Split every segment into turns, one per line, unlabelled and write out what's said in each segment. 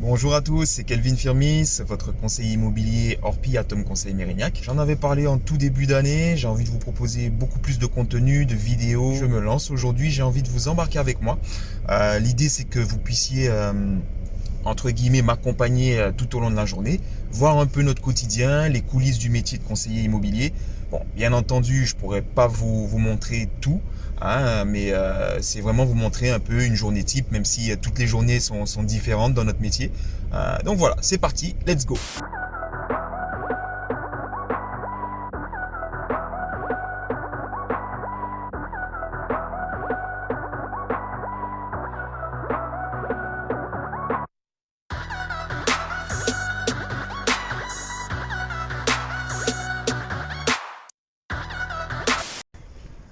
Bonjour à tous, c'est Kelvin Firmis, votre conseiller immobilier Orpi Atom Conseil Mérignac. J'en avais parlé en tout début d'année, j'ai envie de vous proposer beaucoup plus de contenu, de vidéos. Je me lance aujourd'hui, j'ai envie de vous embarquer avec moi. L'idée c'est que vous puissiez, entre guillemets, m'accompagner tout au long de la journée, voir un peu notre quotidien, les coulisses du métier de conseiller immobilier. Bon, bien entendu, je pourrais pas vous montrer tout, hein, mais c'est vraiment vous montrer un peu une journée type, même si toutes les journées sont différentes dans notre métier. Donc voilà, c'est parti, let's go.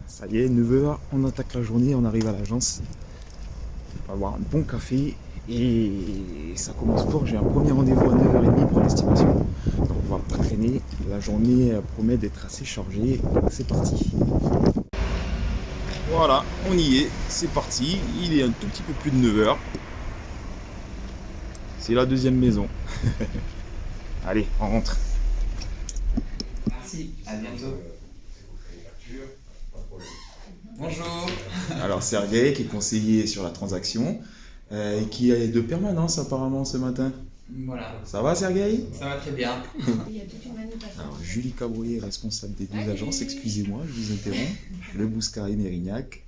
Ça y est, 9 heures, on attaque la journée, on arrive à l'agence. On va avoir un bon café et ça commence fort. J'ai un premier rendez-vous à 9h30 pour l'estimation. Donc on va pas traîner. La journée promet d'être assez chargée. C'est parti. Voilà, on y est. C'est parti. Il est un tout petit peu plus de 9h. C'est la deuxième maison. Allez, on rentre.
Merci, à bientôt. Bonjour.
Alors Sergei qui est conseiller sur la transaction et qui est de permanence apparemment ce matin.
Voilà,
Ça va Sergei?
ça va très bien.
Alors, Julie Cabrouillet, responsable des deux agences, excusez-moi, je vous interromps. Le Bouscaret Mérignac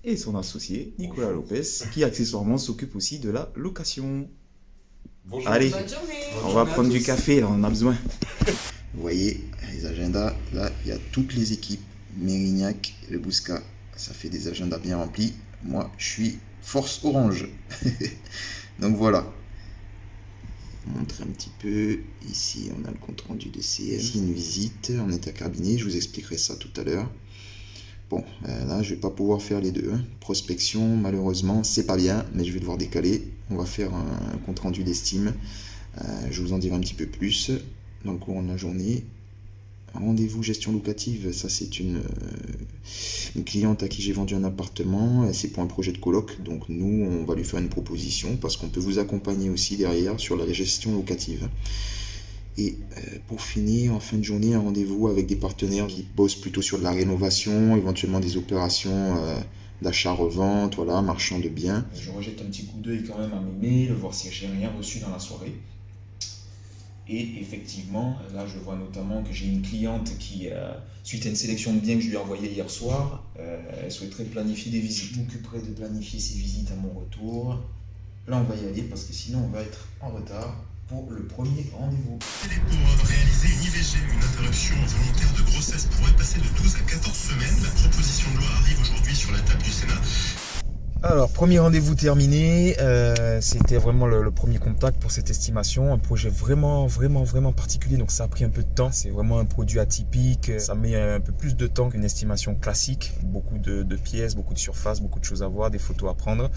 et son associé, Nicolas Lopez, qui accessoirement s'occupe aussi de la location.
Bonjour.
Allez,
Bonne journée.
on va prendre du café, là, on en a besoin.
Vous voyez, les agendas, là, il y a toutes les équipes. Mérignac, le Bouscat, ça fait des agendas bien remplis. Moi, je suis force orange. Donc voilà. Je vous montre un petit peu. Ici, on a le compte rendu de CM. Ici, une visite en état cabinet. Je vous expliquerai ça tout à l'heure. Bon, là, je vais pas pouvoir faire les deux. Prospection, malheureusement, c'est pas bien, mais je vais devoir décaler. On va faire un compte rendu d'estime. Je vous en dirai un petit peu plus dans le courant de la journée. Rendez-vous gestion locative, ça c'est une cliente à qui j'ai vendu un appartement, c'est pour un projet de coloc, donc nous on va lui faire une proposition parce qu'on peut vous accompagner aussi derrière sur la gestion locative. Et pour finir, en fin de journée, un rendez-vous avec des partenaires qui bossent plutôt sur de la rénovation, éventuellement des opérations d'achat-revente, voilà, marchand de biens.
Je rejette un petit coup d'œil quand même à mes mails, voir si j'ai rien reçu dans la soirée. Et effectivement, là je vois notamment que j'ai une cliente qui, suite à une sélection de biens que je lui ai envoyée hier soir, elle souhaiterait planifier des visites. Je m'occuperai de planifier ces visites à mon retour. Là on va y aller parce que sinon on va être en retard pour le premier rendez-vous.
Pour réaliser une IVG, une interruption volontaire de grossesse, pourrait passer de 12 à 14 semaines. La proposition de loi arrive aujourd'hui sur la table du Sénat.
Alors, premier rendez-vous terminé, c'était vraiment le premier contact pour cette estimation, un projet vraiment particulier, donc ça a pris un peu de temps, c'est vraiment un produit atypique, ça met un peu plus de temps qu'une estimation classique, beaucoup de pièces, beaucoup de surface, beaucoup de choses à voir, des photos à prendre,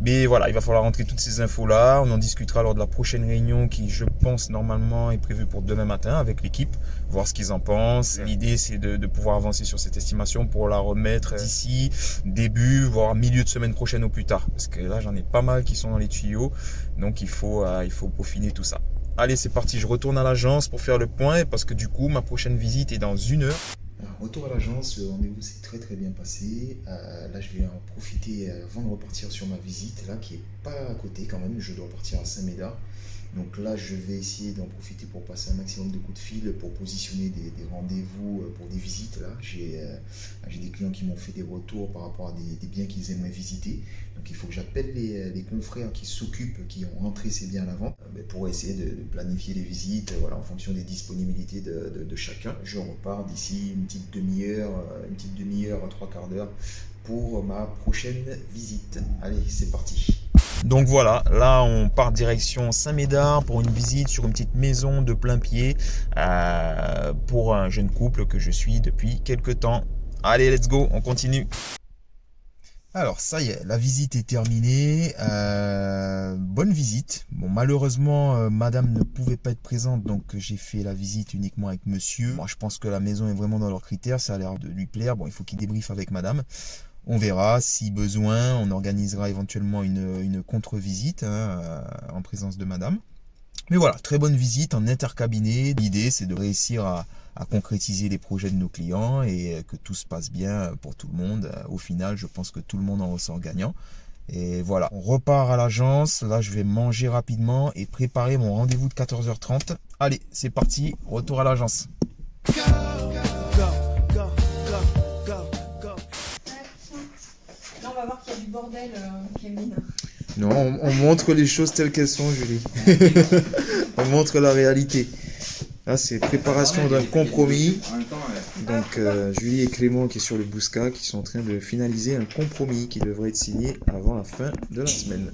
mais voilà, il va falloir rentrer toutes ces infos-là, on en discutera lors de la prochaine réunion qui, je pense, normalement est prévue pour demain matin avec l'équipe, voir ce qu'ils en pensent. L'idée, c'est de pouvoir avancer sur cette estimation pour la remettre d'ici début, voire milieu de semaine prochaine au plus tard. Parce que là, j'en ai pas mal qui sont dans les tuyaux. Donc, il faut peaufiner tout ça. Allez, c'est parti. Je retourne à l'agence pour faire le point parce que du coup, ma prochaine visite est dans 1 heure. Alors, retour à l'agence, le rendez-vous s'est très bien passé. Là, je vais en profiter avant de repartir sur ma visite, là, qui est pas à côté quand même. Je dois partir à Saint-Médard. Donc là, je vais essayer d'en profiter pour passer un maximum de coups de fil, pour positionner des rendez-vous pour des visites. Là, j'ai des clients qui m'ont fait des retours par rapport à des biens qu'ils aimeraient visiter. Donc il faut que j'appelle les confrères qui s'occupent, qui ont rentré ces biens à la vente, pour essayer de planifier les visites, voilà, en fonction des disponibilités de chacun. Je repars d'ici une petite demi-heure, trois quarts d'heure pour ma prochaine visite. Allez, c'est parti. Donc voilà, là on part direction Saint-Médard pour une visite sur une petite maison de plein pied pour un jeune couple que je suis depuis quelques temps. Allez, let's go, on continue. Alors ça y est, la visite est terminée, bonne visite. Bon, malheureusement madame ne pouvait pas être présente, donc j'ai fait la visite uniquement avec monsieur. Moi je pense que la maison est vraiment dans leurs critères, ça a l'air de lui plaire. Bon, il faut qu'il débriefe avec madame. On verra, si besoin, on organisera éventuellement une contre-visite en présence de madame. Mais voilà, très bonne visite en intercabinet. L'idée, c'est de réussir à concrétiser les projets de nos clients et que tout se passe bien pour tout le monde. Au final, je pense que tout le monde en ressort gagnant. Et voilà, on repart à l'agence. Là, je vais manger rapidement et préparer mon rendez-vous de 14h30. Allez, c'est parti, retour à l'agence.
Là, on va voir qu'il y a du bordel, Kevin.
Non, on montre les choses telles qu'elles sont, Julie. On montre la réalité. Là, c'est préparation d'un compromis. Donc, Julie et Clément qui est sur le Bousca, qui sont en train de finaliser un compromis qui devrait être signé avant la fin de la semaine.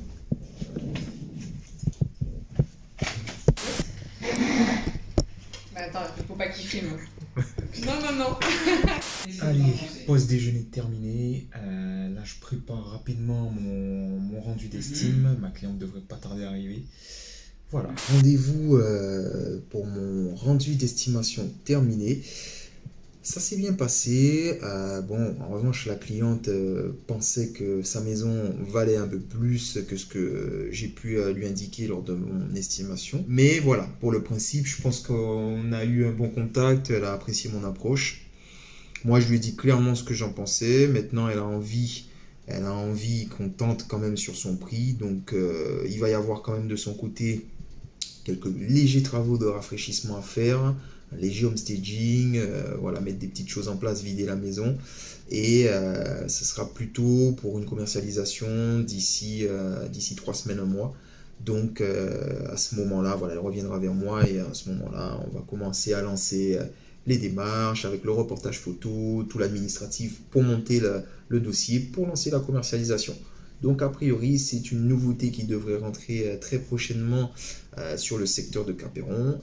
Bah attends, il faut pas qu'il filme. Non.
Allez, pause déjeuner terminée. Là, je prépare rapidement mon rendu d'estime. Ma cliente devrait pas tarder à arriver. Voilà, rendez-vous pour mon rendu d'estimation terminé. Ça s'est bien passé. Bon, en revanche, la cliente pensait que sa maison valait un peu plus que ce que j'ai pu lui indiquer lors de mon estimation. Mais voilà, pour le principe, je pense qu'on a eu un bon contact. Elle a apprécié mon approche. Moi, je lui ai dit clairement ce que j'en pensais. Maintenant, elle a envie qu'on tente quand même sur son prix. Donc, il va y avoir quand même de son côté quelques légers travaux de rafraîchissement à faire, un léger homestaging, voilà, mettre des petites choses en place, vider la maison. Et ce sera plutôt pour une commercialisation d'ici 3 semaines, un mois. Donc, à ce moment-là, voilà, elle reviendra vers moi et à ce moment-là, on va commencer à lancer les démarches avec le reportage photo, tout l'administratif pour monter le dossier, pour lancer la commercialisation. Donc a priori, c'est une nouveauté qui devrait rentrer très prochainement sur le secteur de Capéron,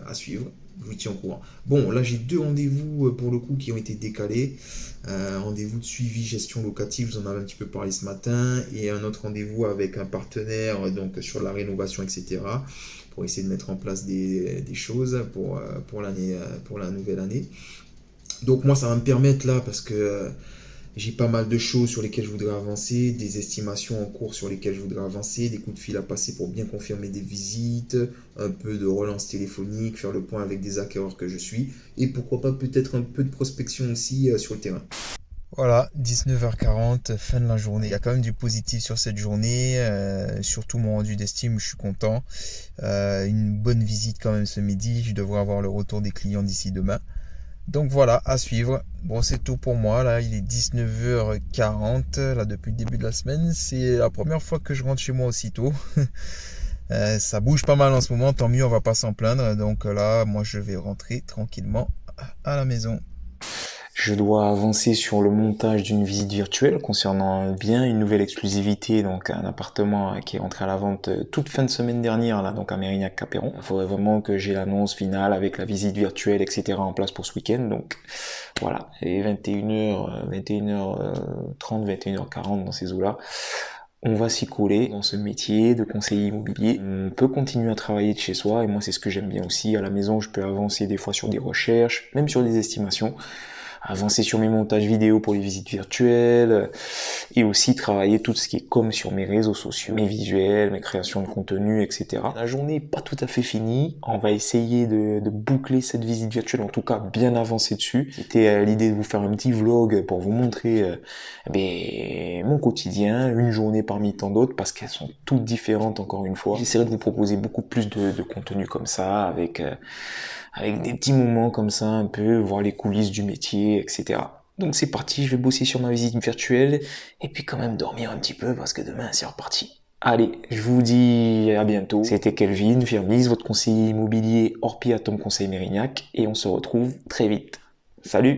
à suivre. Je vous tiens au courant. Bon, là j'ai 2 rendez-vous pour le coup qui ont été décalés. Rendez-vous de suivi gestion locative, je vous en avais un petit peu parlé ce matin, et un autre rendez-vous avec un partenaire donc sur la rénovation, etc. pour essayer de mettre en place des choses pour l'année, pour la nouvelle année. Donc moi ça va me permettre là, parce que j'ai pas mal de choses sur lesquelles je voudrais avancer, des estimations en cours sur lesquelles je voudrais avancer, des coups de fil à passer pour bien confirmer des visites, un peu de relance téléphonique, faire le point avec des acquéreurs que je suis, et pourquoi pas peut-être un peu de prospection aussi sur le terrain. Voilà, 19h40, fin de la journée. Il y a quand même du positif sur cette journée, surtout mon rendu d'estime, je suis content. Une bonne visite quand même ce midi, je devrais avoir le retour des clients d'ici demain. Donc voilà, à suivre. Bon, c'est tout pour moi. Là, il est 19h40. Là, depuis le début de la semaine, c'est la première fois que je rentre chez moi aussitôt. Ça bouge pas mal en ce moment. Tant mieux, on va pas s'en plaindre. Donc là, moi, je vais rentrer tranquillement à la maison. Je dois avancer sur le montage d'une visite virtuelle concernant un bien, une nouvelle exclusivité, donc un appartement qui est entré à la vente toute fin de semaine dernière, là, donc à Mérignac-Capéron. Il faudrait vraiment que j'ai l'annonce finale avec la visite virtuelle, etc. en place pour ce week-end. Donc voilà, et 21h30, 21h40 dans ces eaux-là. On va s'y coller dans ce métier de conseiller immobilier. On peut continuer à travailler de chez soi, et moi c'est ce que j'aime bien aussi. À la maison, je peux avancer des fois sur des recherches, même sur des estimations. Avancer sur mes montages vidéo pour les visites virtuelles et aussi travailler tout ce qui est com sur mes réseaux sociaux, mes visuels, mes créations de contenu, etc. La journée n'est pas tout à fait finie. On va essayer de boucler cette visite virtuelle, en tout cas bien avancer dessus. C'était l'idée de vous faire un petit vlog pour vous montrer mon quotidien, une journée parmi tant d'autres, parce qu'elles sont toutes différentes encore une fois. J'essaierai de vous proposer beaucoup plus de contenu comme ça, avec des petits moments comme ça, un peu, voir les coulisses du métier, etc. Donc c'est parti, je vais bosser sur ma visite virtuelle, et puis quand même dormir un petit peu, parce que demain c'est reparti. Allez, je vous dis à bientôt. C'était Kelvin Firmis, votre conseiller immobilier hors Piatom Conseil Mérignac, et on se retrouve très vite. Salut!